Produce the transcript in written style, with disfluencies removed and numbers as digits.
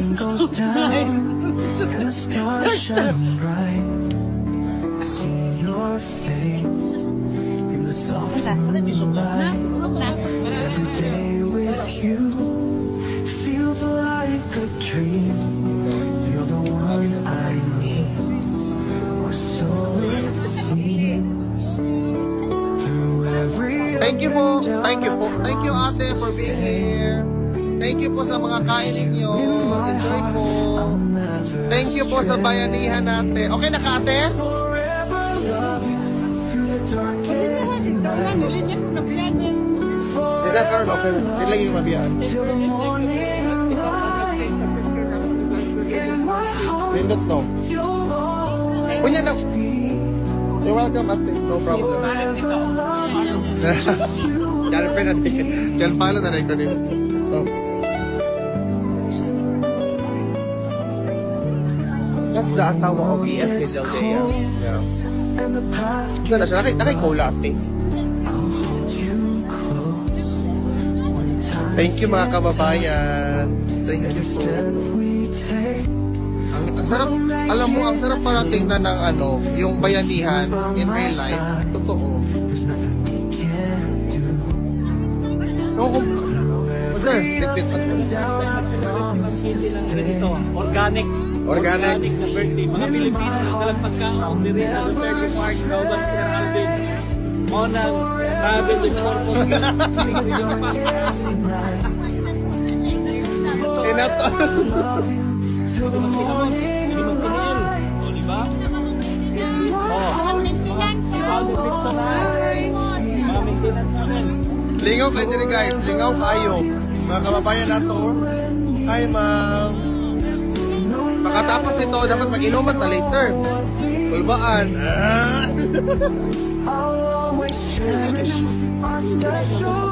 sun goes down and the stars shine bright, I see your face in the soft moonlight. Every day with you feels like a dream. You're the one I need, or so it seems. Through every Thank you po. Thank you po. Thank you ate for being here. Thank you po sa mga kain ninyo. Enjoy po. Thank you po sa bayanihan natin. Okay na ka ate? forever love you through the darkest night. Dila karon okay. Dila yung mabiyaan. Till the morning light in my heart. Pindot no. You'll always Kunya na. be. You're welcome ate. No problem. Forever love you, just you. Kaya pa natin. Kaya pala na rin ko nito. Oh. That's the asawa of ES kay Deldea. Yeah. And the path Saan na siya? Nakay-cola ate. I'll hold you close when time Thank you mga kababayan. Thank you po. step we take. Ang sarap, alam mo, ang sarap para tingnan ng ano, yung bayanihan in real life. Totoo. There's nothing we can't do. No, sir, bit-bit pa. Organic. Organic. Na birthday. Mga Pilipino na dalang pagkaon. Diri sa Duterte Park. Kauban sa Alvin. Monang. Travel with purpose. Inato. Till the morning Hindi magpinil. O, di ba? Bago pizza na. Mga maintenance namin. Lingaw kayo din guys. Lingaw kayo. Mga kababayan nato. Hi ma'am. Makatapos nito, dapat mag-inuman na later. Kulbaan. I'll always cherish our special